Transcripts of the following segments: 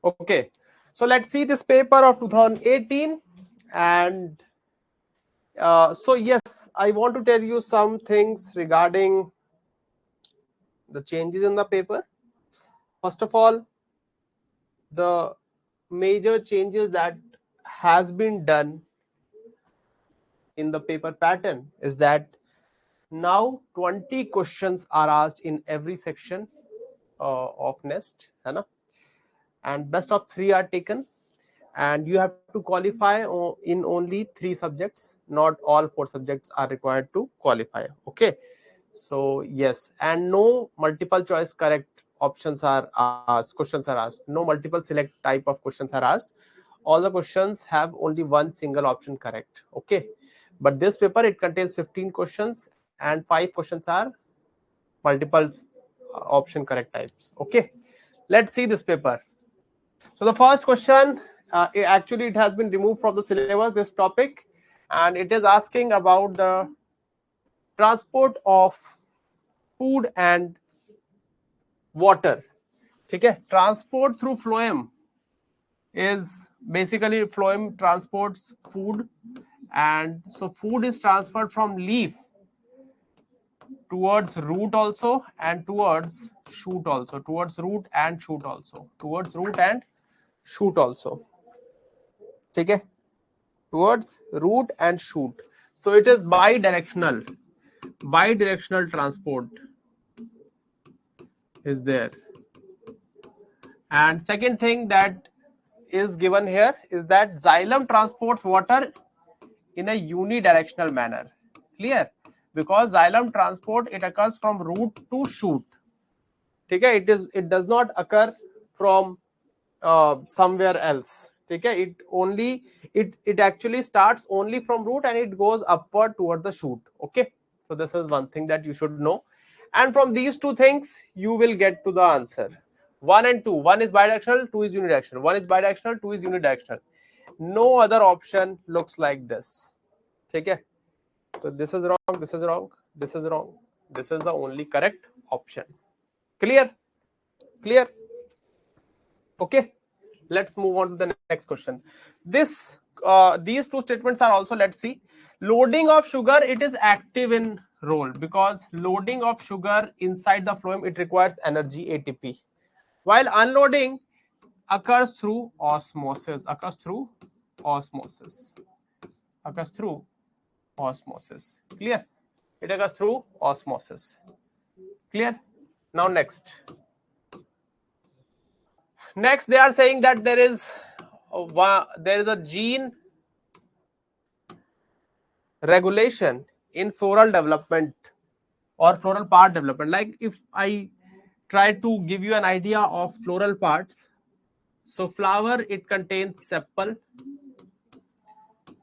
Okay, so let's see this paper of 2018. And so yes, I want to tell you some things regarding the changes in the paper. First of all, the major changes that has been done in the paper pattern is that now 20 questions are asked in every section of nest, है ना? And best of 3 are taken, and you have to qualify in only 3 subjects. Not all 4 subjects are required to qualify. Okay, so yes, and no multiple choice correct options are asked, questions are asked, no multiple select type of questions are asked. All the questions have only one single option correct. Okay, but this paper, it contains 15 questions and 5 questions are multiple option correct types. Okay, let's see this paper. So the first question, actually it has been removed from the syllabus, this topic, and it is asking about the transport of food and water. Okay, transport through phloem is basically phloem transports food, and so food is transferred from leaf towards root also, and towards shoot also, towards root and shoot also, towards root and shoot also. Okay, towards root and shoot. So it is bidirectional transport is there. And second thing that is given here is that xylem transports water in a unidirectional manner. Clear? Because xylem transport, it occurs from root to shoot. Okay, it does not occur from somewhere else. Okay, it actually starts only from root and it goes upward toward the shoot. Okay, so this is one thing that you should know, and from these two things you will get to the answer. 1 and 2, 1 is bidirectional, 2 is unidirectional. 1 is bidirectional, 2 is unidirectional. No other option looks like this. Okay, so this is wrong, this is wrong, this is wrong, this is the only correct option. Clear? Clear? Okay, let's move on to the next question. These two statements are also, let's see. Loading of sugar, it is active in role, because loading of sugar inside the phloem, it requires energy, ATP, while unloading occurs through osmosis, clear? It occurs through osmosis. Clear? Now next they are saying that there is a gene regulation in floral development or floral part development. Like if I try to give you an idea of floral parts, so flower, it contains sepal,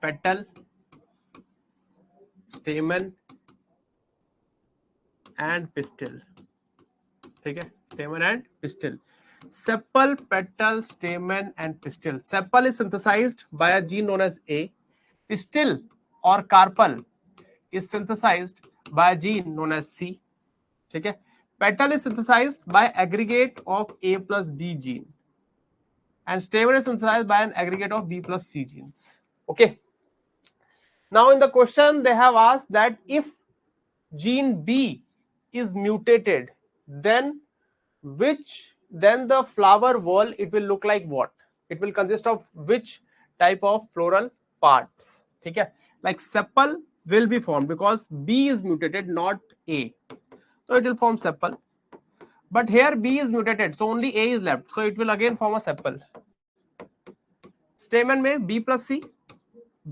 petal, stamen and pistil. Okay, stamen and pistil. Sepal, petal, stamen and pistil. Sepal is synthesized by a gene known as A. Pistil or carpel is synthesized by a gene known as C. Okay, petal is synthesized by aggregate of A plus B gene, and stamen is synthesized by an aggregate of B plus C genes. Okay, now in the question they have asked that if gene B is mutated, then the flower wall, it will look like what? It will consist of which type of floral parts? Okay, like sepal will be formed because B is mutated, not A, so it will form sepal. But here B is mutated, so only A is left, so it will again form a sepal. Stamen में B plus C,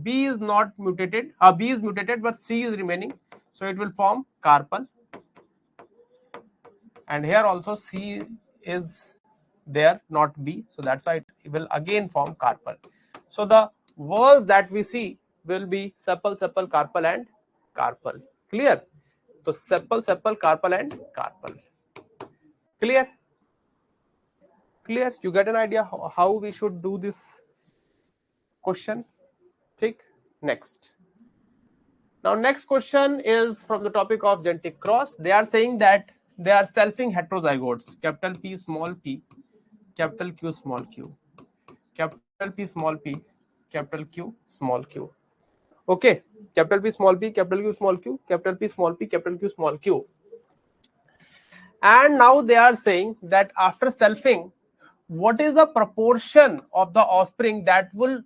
B is not mutated, B is mutated but C is remaining, so it will form carpel. And here also C is there, not B, so that's why it will again form carpel. So the walls that we see will be sepal, sepal, carpel and carpel. Clear? So sepal, sepal, carpel and carpel. Clear? Clear? You get an idea how we should do this question? Take next. Now next question is from the topic of genetic cross. They are saying that they are selfing heterozygotes, capital P, small p, capital Q, small q, capital P, small p, capital Q, small q. Okay, capital P, small p, capital Q, small q, capital P, small p, capital Q, small q. And now they are saying that after selfing, what is the proportion of the offspring that would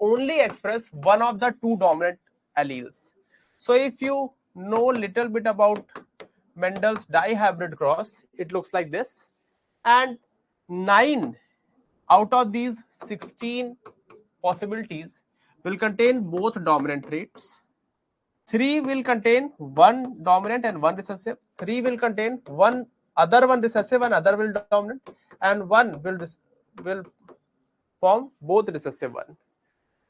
only express one of the two dominant alleles. So if you know little bit about Mendel's dihybrid cross, it looks like this, and 9 out of these 16 possibilities will contain both dominant traits. 3 will contain one dominant and one recessive. 3 will contain one recessive and other will dominant, and 1 will form both recessive one.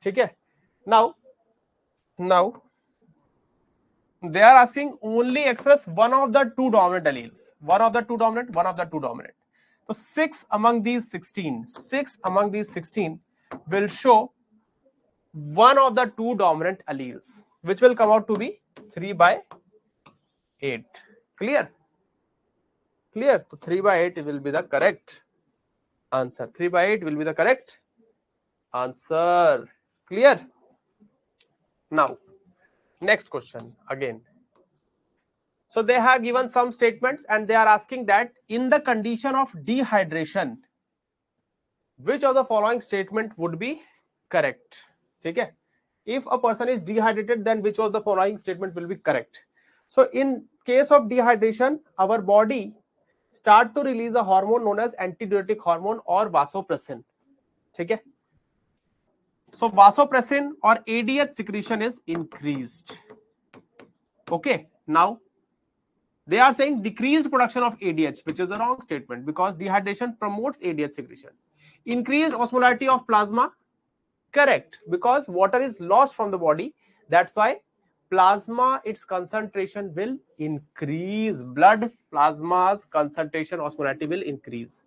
Okay. Now they are asking only express one of the two dominant alleles. One of the two dominant, one of the two dominant. So 6 among these 16 will show one of the two dominant alleles, which will come out to be 3/8. Clear? Clear? So 3/8 will be the correct answer. 3/8 will be the correct answer. Clear? Now, next question again. So they have given some statements and they are asking that in the condition of dehydration, which of the following statement would be correct? Okay. If a person is dehydrated, then which of the following statement will be correct? So in case of dehydration, our body start to release a hormone known as antidiuretic hormone or vasopressin. Okay. So vasopressin or ADH secretion is increased. Okay. Now they are saying decreased production of ADH, which is a wrong statement because dehydration promotes ADH secretion. Increased osmolarity of plasma, correct, because water is lost from the body. That's why plasma, its concentration will increase. Blood plasma's concentration, osmolarity will increase.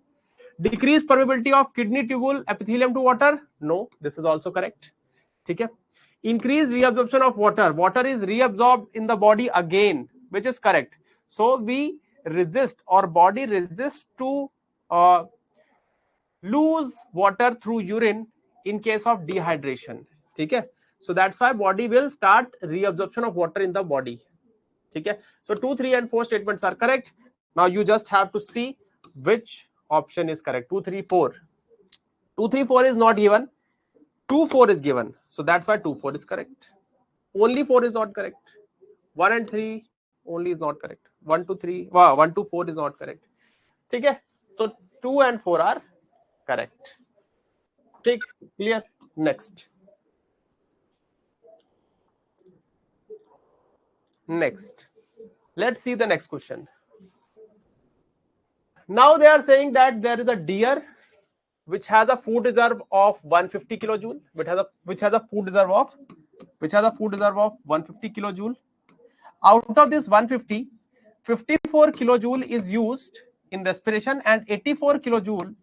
Decreased permeability of kidney tubule epithelium to water, no, this is also correct. Okay. Increased reabsorption of water, water is reabsorbed in the body again, which is correct. So we resist, or body resists to lose water through urine in case of dehydration. Okay. So that's why body will start reabsorption of water in the body. Okay. So 2, 3 and 4 statements are correct. Now you just have to see which option is correct. 2, 3, 4. 2, 3, 4 is not given. 2, 4 is given. So that's why 2, 4 is correct. Only 4 is not correct. 1 and 3 only is not correct. 1 to 3, wow, 1 to 4 is not correct. Okay. So 2 and 4 are correct. Take clear. Next. Let's see the next question. Now they are saying that there is a deer which has a food reserve of 150 kilojoule, which has a food reserve of 150 kilojoule. Out of this 150, 54 kilojoule is used in respiration and 84 kilojoule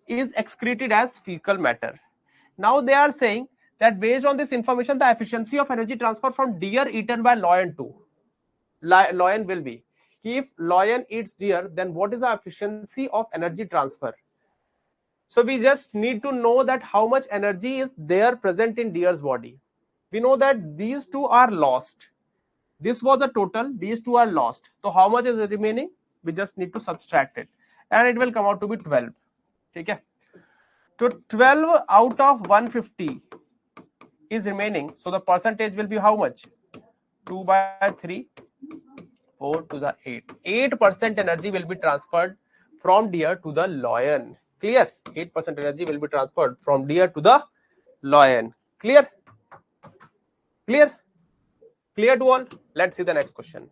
is excreted as fecal matter. Now they are saying that based on this information, the efficiency of energy transfer from deer eaten by lion will be, if lion eats deer, then what is the efficiency of energy transfer? So we just need to know that how much energy is there present in deer's body. We know that these two are lost. This was the total, these two are lost. So how much is remaining? We just need to subtract it and it will come out to be 12. Okay. So 12 out of 150 is remaining. So the percentage will be how much? 2/3, 4 to the 8. 8% energy will be transferred from deer to the lion. Clear? 8% energy will be transferred from deer to the lion. Clear? Clear? Clear to all? Let's see the next question.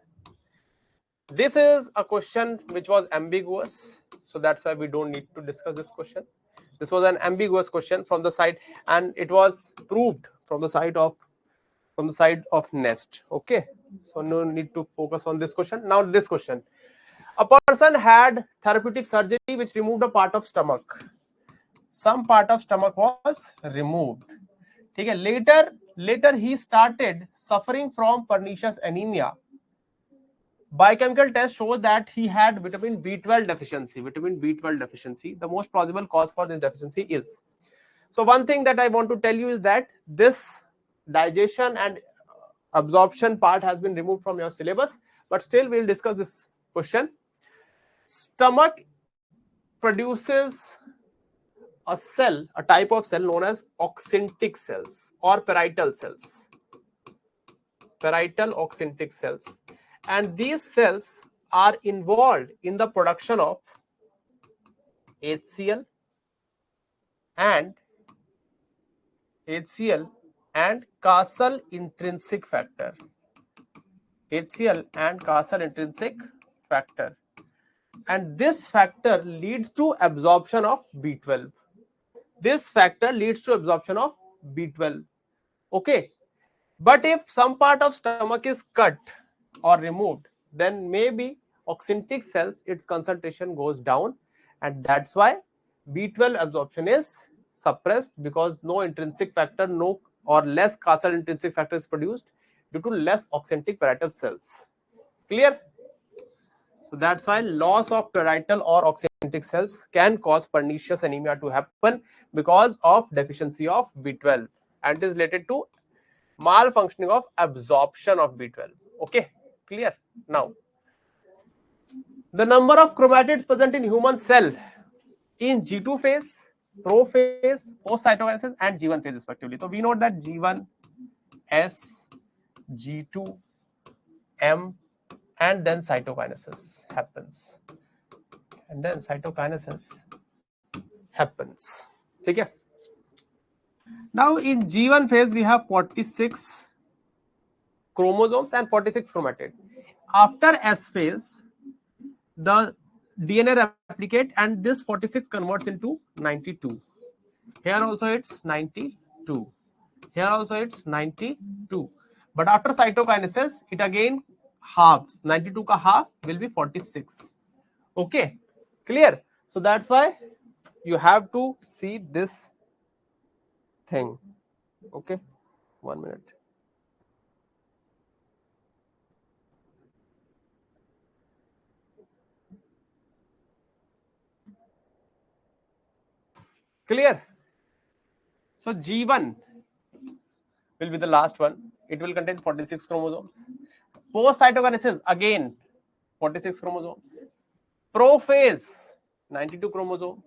This is a question which was ambiguous, so that's why we don't need to discuss this question. This was an ambiguous question from the side, and it was proved from the side of Nest. Okay, so no need to focus on this question. Now this question: a person had therapeutic surgery which removed a part of stomach. Some part of stomach was removed. Okay, later he started suffering from pernicious anemia. Biochemical test shows that he had vitamin B12 deficiency. Vitamin B12 deficiency. The most plausible cause for this deficiency is. So one thing that I want to tell you is that this digestion and absorption part has been removed from your syllabus, but still we'll discuss this question. Stomach produces a cell, a type of cell known as oxyntic cells or parietal cells. Parietal oxyntic cells. And these cells are involved in the production of HCl and Castle intrinsic factor. HCl and Castle intrinsic factor. And this factor leads to absorption of B12. This factor leads to absorption of B12. Okay. But if some part of stomach is cut or removed, then maybe oxyntic cells, its concentration goes down, and that's why B12 absorption is suppressed, because no intrinsic factor, no or less Castle intrinsic factor is produced due to less oxyntic parietal cells. Clear? So that's why loss of parietal or oxyntic cells can cause pernicious anemia to happen because of deficiency of B12, and it is related to malfunctioning of absorption of B12. Okay, clear? Now, the number of chromatids present in human cell in G2 phase, prophase, post-cytokinesis, and G1 phase respectively. So we know that G1, S, G2, M, and then cytokinesis happens. And then cytokinesis happens. Okay. Now in G1 phase we have 46 chromosomes and 46 chromatids. After S phase, the DNA replicate and this 46 converts into 92. Here also it's 92. Here also it's 92. But after cytokinesis, it again halves. 92 ka half will be 46. Okay, clear? So that's why you have to see this thing. Okay, 1 minute. Clear? So G1 will be the last one. It will contain 46 chromosomes. Post cytokinesis, again 46 chromosomes. Prophase, 92 chromosome,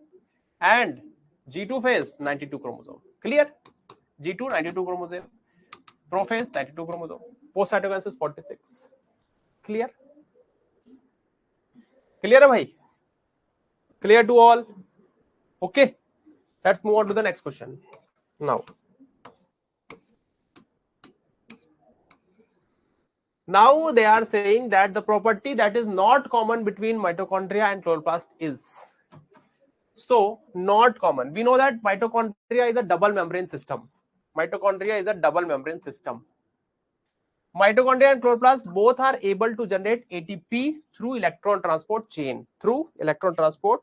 and G2 phase, 92 chromosome. Clear? G2 92 chromosome, prophase 92 chromosome, post cytokinesis 46. Clear? Clear hai bhai? Clear to all? Okay, let's move on to the next question. Now they are saying that the property that is not common between mitochondria and chloroplast is. So not common. We know that mitochondria is a double membrane system. Mitochondria is a double membrane system. Mitochondria and chloroplast both are able to generate ATP through electron transport chain. Through electron transport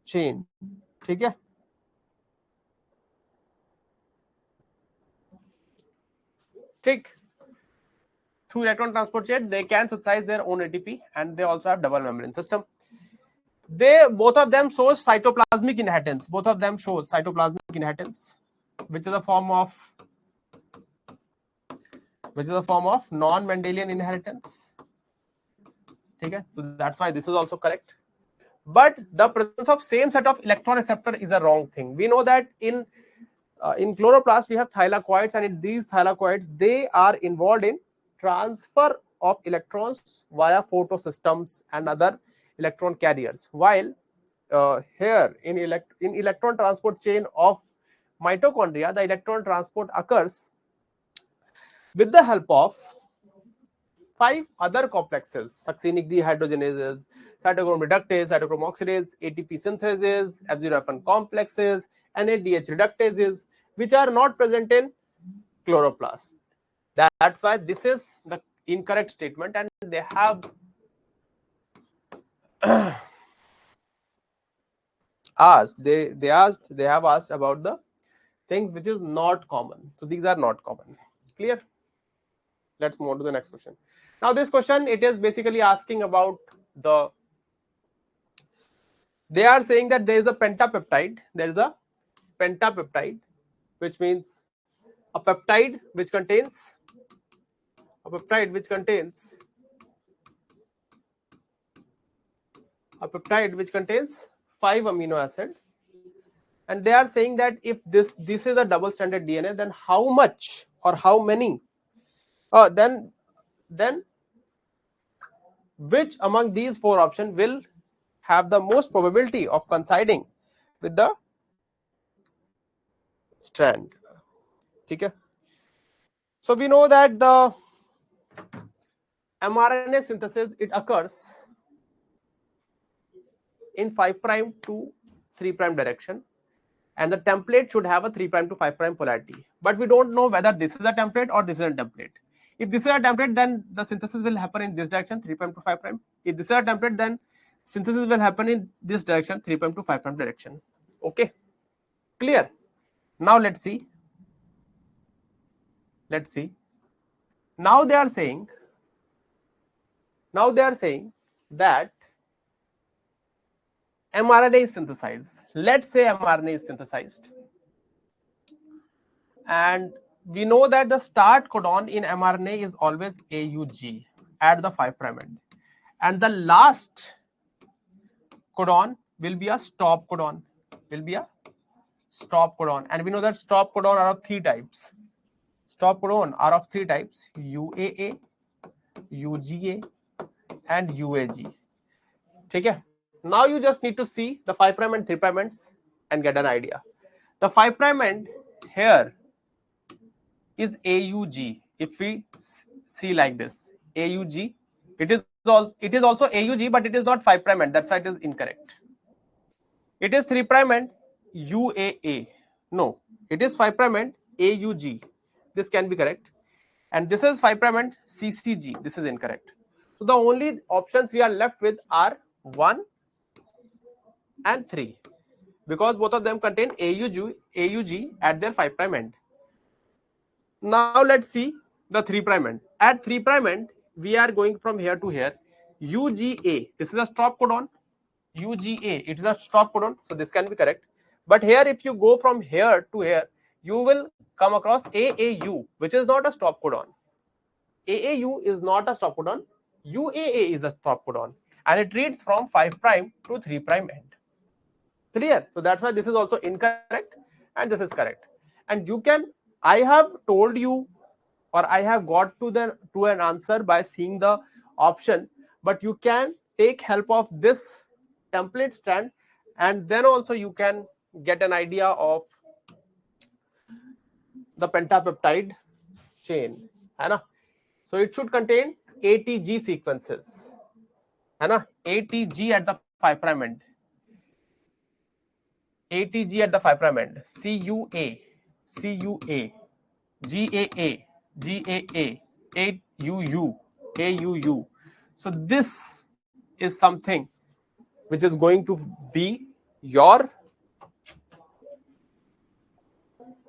chain. ठीक है? ठीक. Through electron transport chain, they can synthesize their own ATP, and they also have double membrane system. Both of them shows cytoplasmic inheritance. Both of them shows cytoplasmic inheritance, which is a form of non-Mendelian inheritance. Okay, so that's why this is also correct. But the presence of same set of electron receptor is a wrong thing. We know that in chloroplast we have thylakoids, and in these thylakoids they are involved in transfer of electrons via photosystems and other electron carriers, while here in electron transport chain of mitochondria, the electron transport occurs with the help of 5 other complexes: succinic dehydrogenases, cytochrome reductase, cytochrome oxidase, ATP synthesis, F0F1 complexes, NADH reductases, which are not present in chloroplast. That's why this is the incorrect statement, and they have asked, they have asked about the things which is not common. So these are not common. Clear? Let's move on to the next question. Now this question, it is basically asking about the, they are saying that there is a pentapeptide, there is a pentapeptide, which means a peptide which contains, a peptide which contains, a peptide which contains 5 amino acids, and they are saying that if this is a double stranded DNA, then how much or how many, then which among these 4 options will have the most probability of coinciding with the strand. Okay, so we know that the mRNA synthesis, it occurs in 5 prime to 3 prime direction, and the template should have a 3 prime to 5 prime polarity, but we don't know whether this is a template or this is a template. If this is a template, then the synthesis will happen in this direction, 3 prime to 5 prime. If this is a template, then synthesis will happen in this direction, 3 prime to 5 prime direction. Okay, clear? Now let's see. Now they are saying that mRNA is synthesized. Let's say mRNA is synthesized, and we know that the start codon in mRNA is always AUG at the 5 prime end, and the last codon will be a stop codon, and we know that stop codon are of 3 types. Stop codon are of 3 types: UAA, UGA, and UAG. Okay, now you just need to see the 5 prime and 3 prime ends and get an idea. The 5 prime end here is AUG. If we see like this, AUG, it is also AUG, but it is not 5 prime end. That's why it is incorrect. It is 3 prime end UAA. No, it is 5 prime end AUG. This can be correct. And this is 5 prime end CCG. This is incorrect. So the only options we are left with are 1 and 3, because both of them contain AUG at their 5 prime end. Now let's see the 3 prime end. At 3 prime end, we are going from here to here. UGA, this is a stop codon. UGA, it is a stop codon, so this can be correct. But here, if you go from here to here, you will come across AAU, which is not a stop codon. AAU is not a stop codon. UAA is a stop codon, and it reads from 5 prime to 3 prime end. Clear? So that's why this is also incorrect and this is correct. And you can, I have told you, or I have got to an answer by seeing the option, but you can take help of this template strand, and then also you can get an idea of the pentapeptide chain, है ना? So it should contain ATG sequences, है ना? ATG at the 5 prime end, ATG at the 5 prime end, CUA, GAA, AUU. So this is something which is going to be your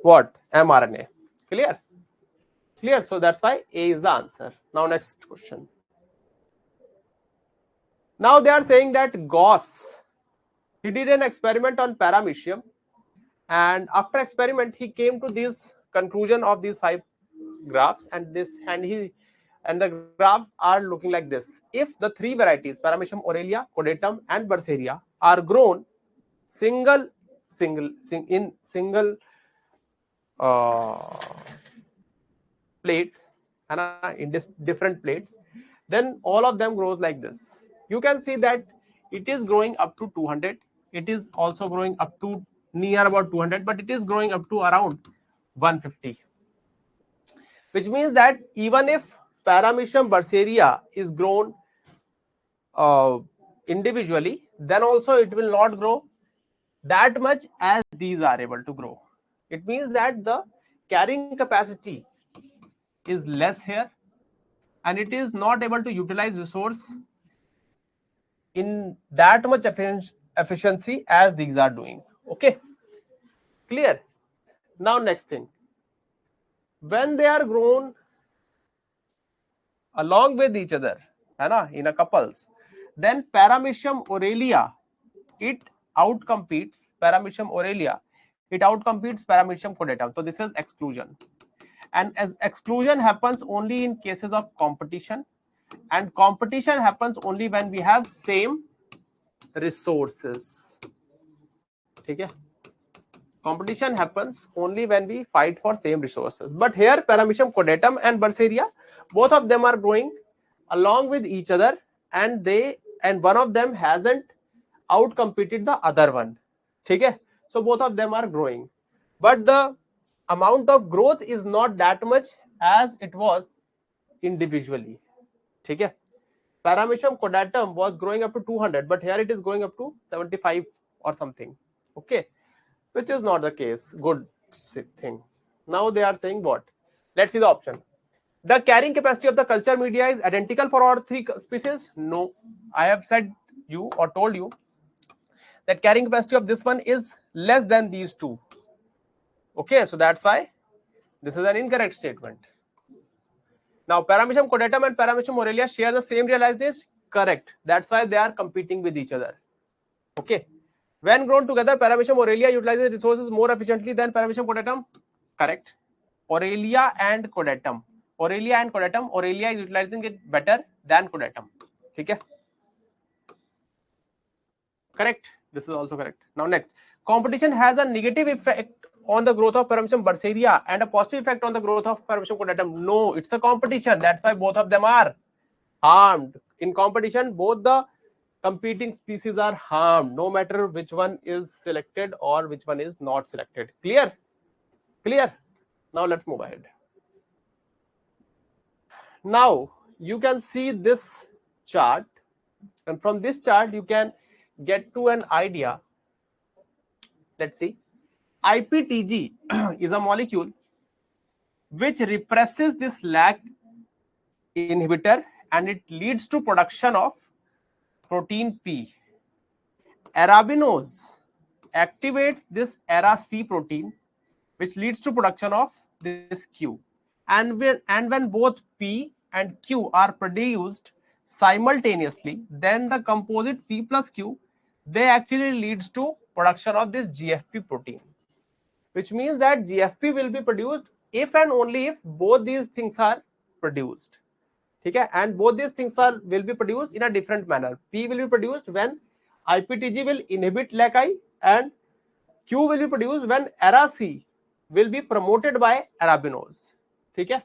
what? mRNA. Clear? Clear. So that's why A is the answer. Now next question. Now they are saying that Gauss, he did an experiment on paramecium, and after experiment he came to this conclusion of these 5 graphs, and the graphs are looking like this. If the 3 varieties, paramecium aurelia, codatum, and berseria, are grown single plates, and in different plates, then all of them grows like this. You can see that it is growing up to 200. It is also growing up to near about 200, but it is growing up to around 150. Which means that even if paramecium berseria is grown individually, then also it will not grow that much as these are able to grow. It means that the carrying capacity is less here, and it is not able to utilize resource in that much efficiency as these are doing. Okay, clear? Now next thing, when they are grown along with each other, है ना, in a couples, then Paramecium aurelia, it outcompetes Paramecium aurelia, it outcompetes Paramecium cordatum. So this is exclusion, and as exclusion happens only in cases of competition, and competition happens only when we have same resources. Okay, competition happens only when we fight for same resources. But here Paramecium cordatum and Berseria, both of them are growing along with each other, and one of them hasn't outcompeted the other one. Okay, so both of them are growing, but the amount of growth is not that much as it was individually. Okay, Paramecium cordatum was growing up to 200, but here it is going up to 75 or something. Okay, which is not the case. Good thing. Now they are saying what? Let's see the option. The carrying capacity of the culture media is identical for all three species. No, I have said you or told you that carrying capacity of this one is less than these two. Okay, so that's why this is an incorrect statement. Now Paramecium cordatum and Paramecium aurelia share the same realized. Correct. That's why they are competing with each other. Okay. When grown together, Paramecium aurelia utilizes resources more efficiently than Paramecium cordatum. Correct. Aurelia and cordatum. Aurelia is utilizing it better than cordatum. Okay. Correct. This is also correct. Now next, competition has a negative effect on the growth of Paramecium berseria and a positive effect on the growth of Paramecium cordatum. No, it's a competition. That's why both of them are harmed. In competition, both the competing species are harmed, no matter which one is selected or which one is not selected. Clear? Clear? Now let's move ahead. Now you can see this chart, and from this chart you can get to an idea. Let's see. IPTG is a molecule which represses this LAC inhibitor, and it leads to production of protein P. Arabinose activates this ARA-C protein, which leads to production of this Q. And when both P and Q are produced simultaneously, then the composite P plus Q, they actually leads to production of this GFP protein, which means that GFP will be produced if and only if both these things are produced. Okay, and both these things will be produced in a different manner. P will be produced when IPTG will inhibit LAC-I, and Q will be produced when ARA-C will be promoted by arabinose. Okay,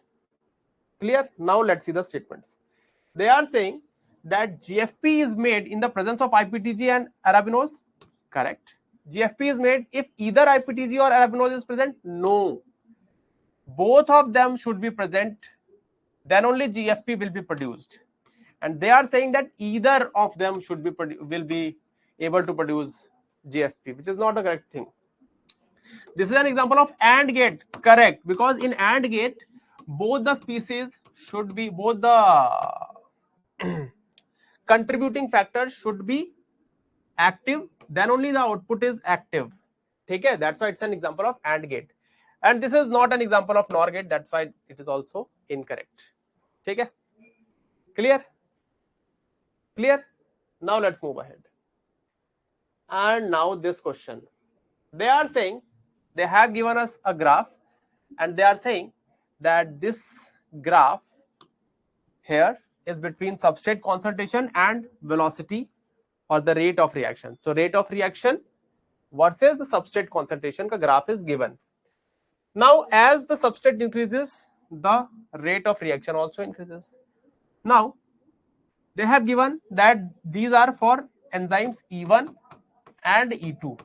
clear? Now let's see the statements. They are saying that GFP is made in the presence of IPTG and arabinose. Correct. GFP is made if either IPTG or arabinose is present. No, both of them should be present, then only GFP will be produced. And they are saying that either of them should be will be able to produce GFP, which is not the correct thing. This is an example of AND gate. Correct, because in AND gate both the species should be, both the contributing factors should be active, then only the output is active. Okay, that's why it's an example of AND gate. And this is not an example of NOR gate, that's why it is also incorrect. Okay, clear? Clear? Now let's move ahead. And now this question. They are saying, they have given us a graph, and they are saying that this graph here is between substrate concentration and velocity or the rate of reaction. So rate of reaction versus the substrate concentration ka graph is given. Now as the substrate increases, the rate of reaction also increases. Now they have given that these are for enzymes E1 and E2.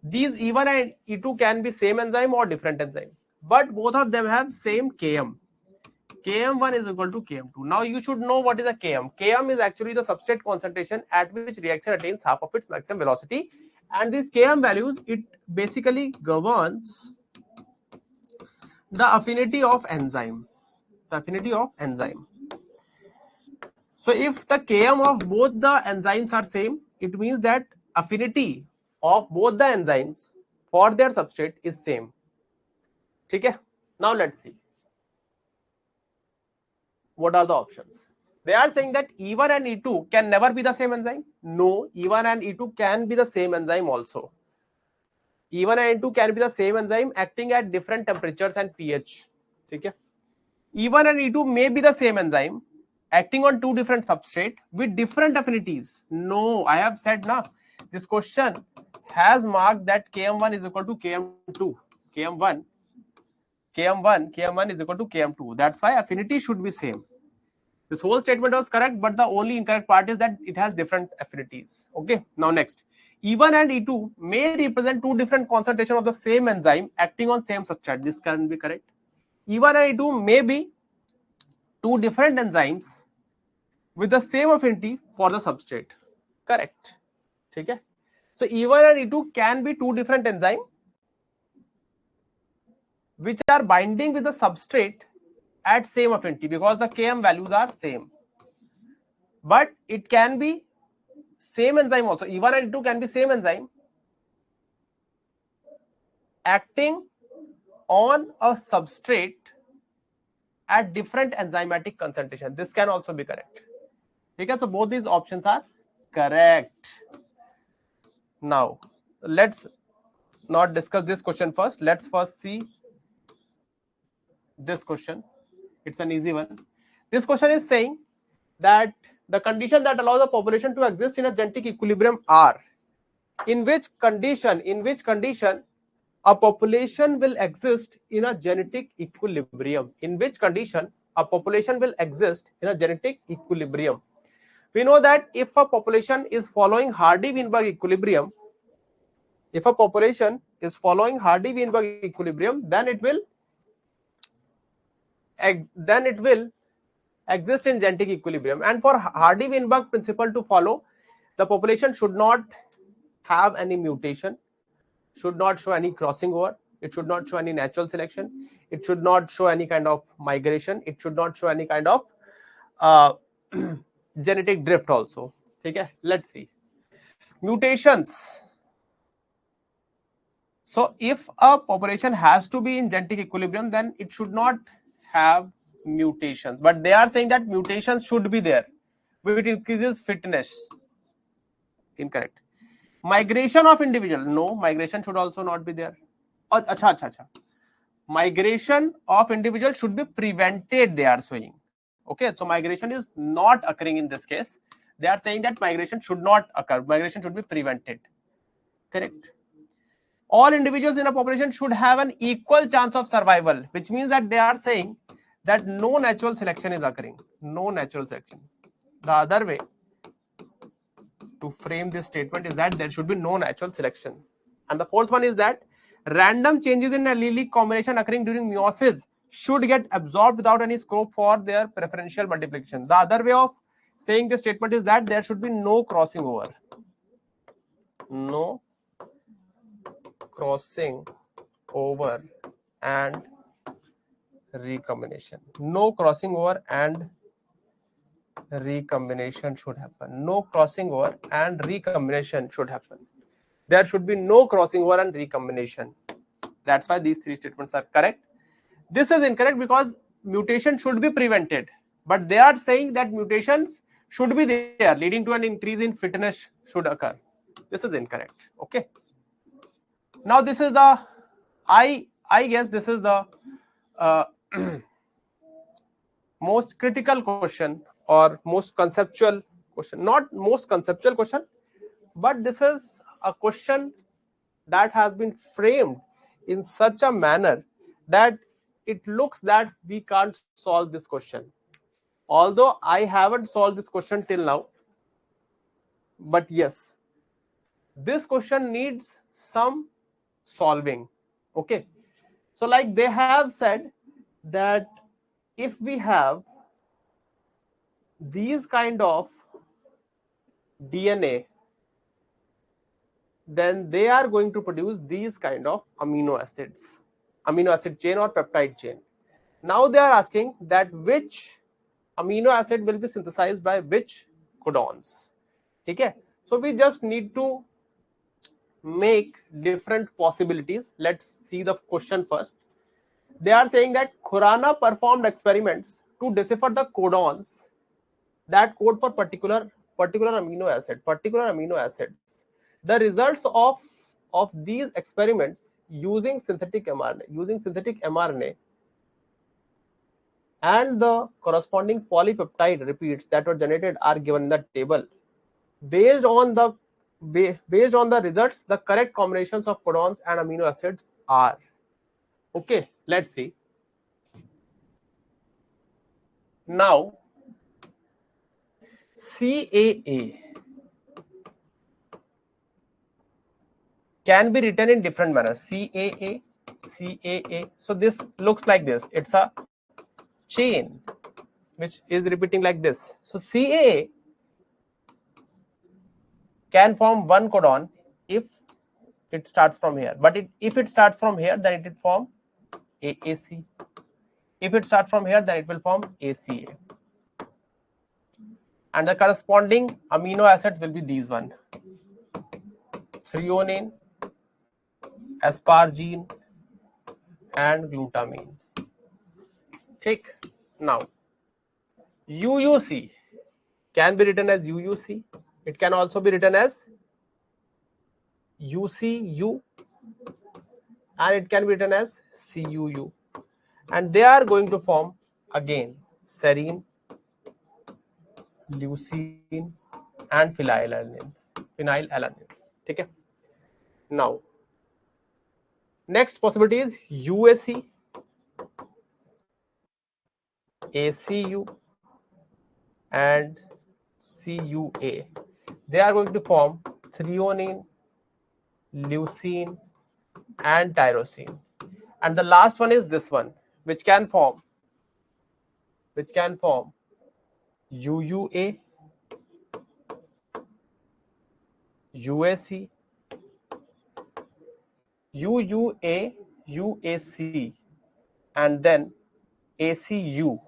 These E1 and E2 can be same enzyme or different enzyme, but both of them have same Km. Km1 is equal to Km2. Now you should know what is a Km. Km is actually the substrate concentration at which reaction attains half of its maximum velocity, and these Km values, it basically governs the affinity of enzyme. The affinity of enzyme. So if the Km of both the enzymes are same, it means that affinity of both the enzymes for their substrate is same. Okay? Now let's see. What are the options? They are saying that E1 and E2 can never be the same enzyme. No, E1 and E2 can be the same enzyme also. E1 and E2 can be the same enzyme acting at different temperatures and pH. Okay? E1 and E2 may be the same enzyme acting on two different substrate with different affinities. No, I have said now. This question has marked that Km1 is equal to Km2. Km1 is equal to Km2. That's why affinity should be same. This whole statement was correct, but the only incorrect part is that it has different affinities. Okay, now next. E1 and E2 may represent two different concentrations of the same enzyme acting on same substrate. This can be correct. E1 and E2 may be two different enzymes with the same affinity for the substrate. Correct. Okay. So E1 and E2 can be two different enzymes which are binding with the substrate at same affinity because the Km values are same. But it can be same enzyme also. E1 and E2 can be same enzyme acting on a substrate at different enzymatic concentration. This can also be correct. Okay, so both these options are correct. Now, let's not discuss this question first. Let's first see this question. It's an easy one. This question is saying that the condition that allows the population to exist in a genetic equilibrium are in which condition a population will exist in a genetic equilibrium. In which condition a population will exist in a genetic equilibrium. We know that if a population is following Hardy-Weinberg equilibrium, then it will exist in genetic equilibrium. And for Hardy-Weinberg principle to follow, the population should not have any mutation, should not show any crossing over, it should not show any natural selection, it should not show any kind of migration, it should not show any kind of genetic drift also. Okay, let's see. Mutations. So if a population has to be in genetic equilibrium, then it should not have mutations. But they are saying that mutations should be there, which increases fitness. Incorrect. Migration of individual. No, migration should also not be there. Acha. Migration of individual should be prevented, they are saying. Okay, so migration is not occurring in this case. They are saying that migration should not occur. Migration should be prevented. Correct. All individuals in a population should have an equal chance of survival, which means that they are saying that no natural selection is occurring. No natural selection. The other way to frame this statement is that there should be no natural selection. And the fourth one is that random changes in allelic combination occurring during meiosis should get absorbed without any scope for their preferential multiplication. The other way of saying this statement is that there should be no crossing over. No crossing over and recombination. No crossing over and recombination should happen. No crossing over and recombination should happen. There should be no crossing over and recombination. That's why these three statements are correct. This is incorrect because mutation should be prevented. But they are saying that mutations should be there, leading to an increase in fitness should occur. This is incorrect. Okay. Now this is the I guess this is the most critical question or most conceptual question. Not most conceptual question, but this is a question that has been framed in such a manner that it looks that we can't solve this question. Although I haven't solved this question till now, but yes, this question needs some solving. Okay, so like they have said that if we have these kind of DNA, then they are going to produce these kind of amino acid chain or peptide chain. Now they are asking that which amino acid will be synthesized by which codons. Okay, so we just need to make different possibilities. Let's see the question first. They are saying that Khurana performed experiments to decipher the codons that code for particular amino acids. The results of these experiments using synthetic mRNA and the corresponding polypeptide repeats that were generated are given in the table. Based on the results, the correct combinations of codons and amino acids are. Okay, let's see. Now, CAA can be written in different manners. CAA. So this looks like this. It's a chain which is repeating like this. So CAA can form one codon if it starts from here. But if it starts from here, then it will form AAC. If it starts from here, then it will form ACA. And the corresponding amino acids will be these one: threonine, asparagine, and glutamine. Take now UUC can be written as UUC. It can also be written as UCU, and it can be written as CUU. And they are going to form again serine, leucine, and phenylalanine. Okay. Now, next possibility is UAC, ACU, and CUA. They are going to form threonine, leucine, and tyrosine. And the last one is this one, which can form UUA, UAC, UUA, UAC, and then ACU,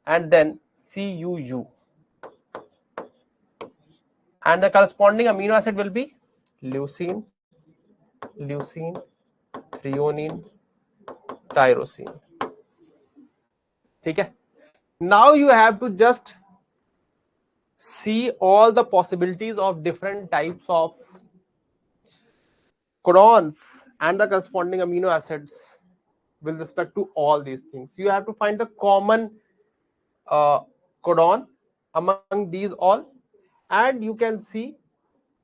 and then CUU. And the corresponding amino acid will be leucine, threonine, tyrosine. Okay. Now you have to just see all the possibilities of different types of codons and the corresponding amino acids with respect to all these things. You have to find the common codon among these all, and you can see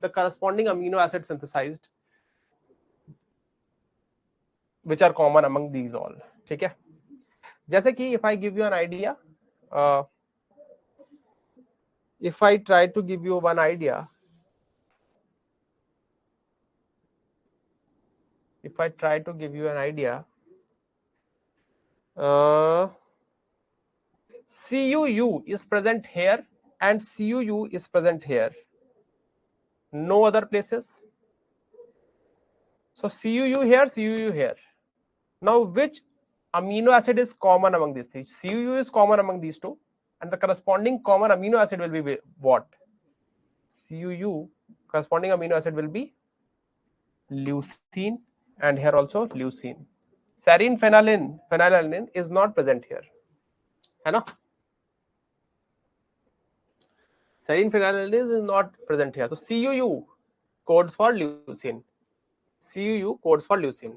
the corresponding amino acid synthesized which are common among these all. ठीक है? जैसे कि if I give you an idea, if I try to give you one idea, CUU is present here and CUU is present here, no other places. So CUU here. Now which amino acid is common among these three? CUU is common among these two, and the corresponding common amino acid will be what? CUU corresponding amino acid will be leucine, and here also leucine. Serine phenylalanine is not present here, है ना? Serine phenylalanine is not present here. So CUU codes for leucine. CUU codes for leucine,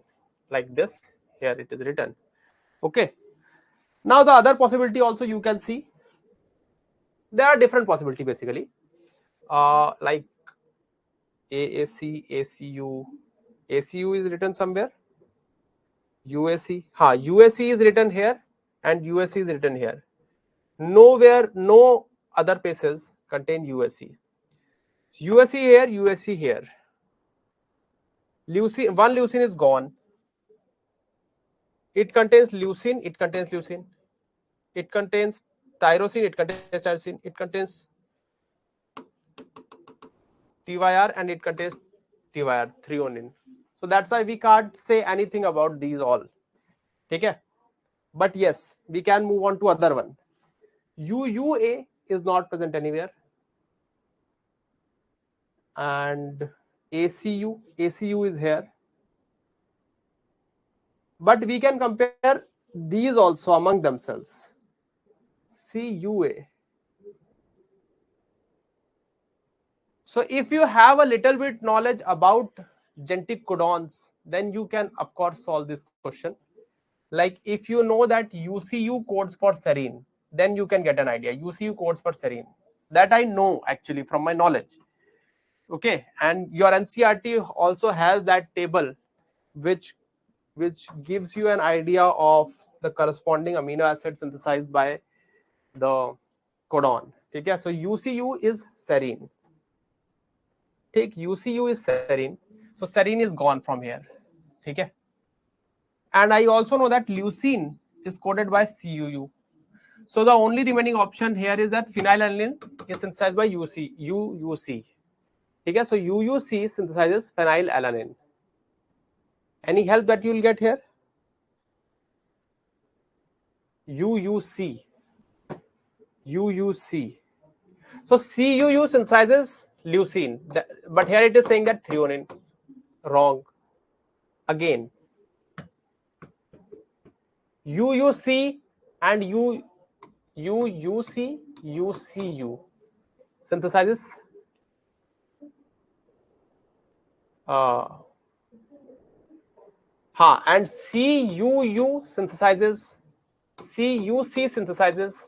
like this. Here it is written. Okay. Now the other possibility also you can see. There are different possibility basically. Like AAC, ACU. ACU is written somewhere. UAC. UAC is written here and UAC is written here. Nowhere, no other places contain UAC. UAC here, UAC here. Leucine, one leucine is gone. It contains leucine, it contains leucine. It contains tyrosine, it contains tyrosine. It contains TYR and it contains TYR, threonine. So that's why we can't say anything about these all. Okay? But yes, we can move on to other one. UUA is not present anywhere. And ACU is here. But we can compare these also among themselves. CUA. So if you have a little bit knowledge about genetic codons, then you can of course solve this question. Like if you know that UCU codes for serine, then you can get an idea. UCU codes for serine. That I know actually from my knowledge. Okay, and your NCERT also has that table which gives you an idea of the corresponding amino acid synthesized by the codon. Okay, so UCU is serine. Take UCU is serine. So serine is gone from here. Okay. And I also know that leucine is coded by CUU. So the only remaining option here is that phenylalanine is synthesized by UUC. Okay, so UUC synthesizes phenylalanine. Any help that you will get here? UUC. UUC. So CUU synthesizes leucine, but here it is saying that threonine. Wrong. Again, UUC and UUC, UCU synthesizes and CUC synthesizes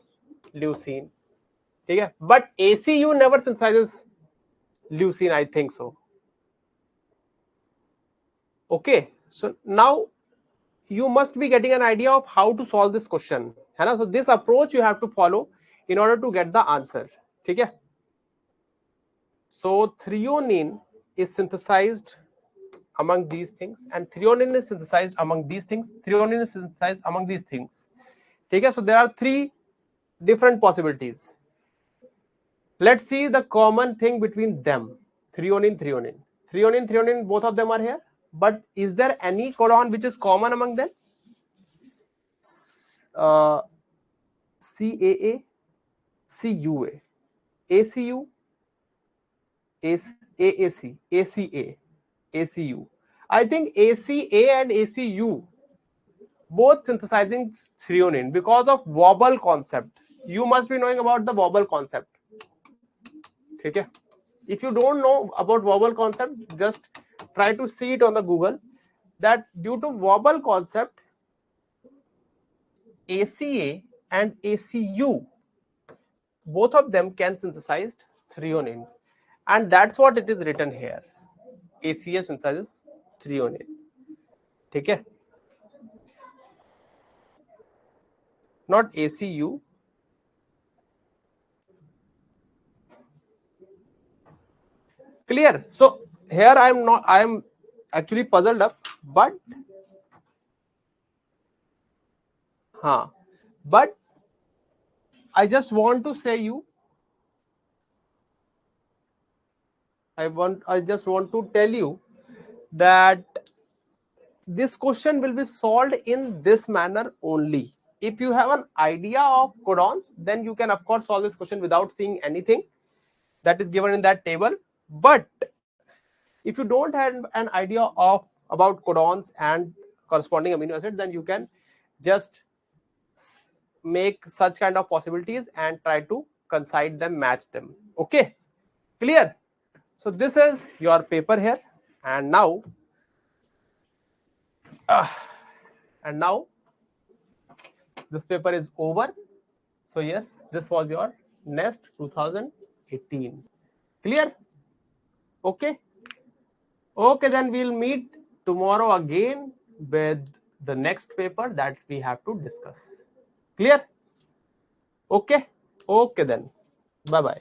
leucine. Okay, but ACU never synthesizes leucine, I think so. Okay, so now you must be getting an idea of how to solve this question. So this approach you have to follow in order to get the answer. Okay. So threonine is synthesized among these things, and threonine is synthesized among these things. Threonine is synthesized among these things. Okay, so there are three different possibilities. Let's see the common thing between them. Threonine, both of them are here. But is there any codon which is common among them? CAA, CUA, ACU, AAC, ACA, ACU. I think ACA and ACU both synthesizing threonine because of wobble concept. You must be knowing about the wobble concept. Okay. If you don't know about wobble concept, just try to see it on the Google. That due to wobble concept, ACA and ACU, both of them can synthesize threonine, and that's what it is written here. ACA synthesizes threonine. Okay. Not ACU. Clear? So here I am actually puzzled up, but but I just want to say you, I just want to tell you that this question will be solved in this manner only. If you have an idea of codons, then you can of course solve this question without seeing anything that is given in that table. But if you don't have an idea of about codons and corresponding amino acids, then you can just make such kind of possibilities and try to coincide them, match them. Okay, clear? So this is your paper here, and now this paper is over. So yes, this was your NEST 2018. Clear? Okay. Okay, then we'll meet tomorrow again with the next paper that we have to discuss. Clear? Okay. Okay then. Bye bye.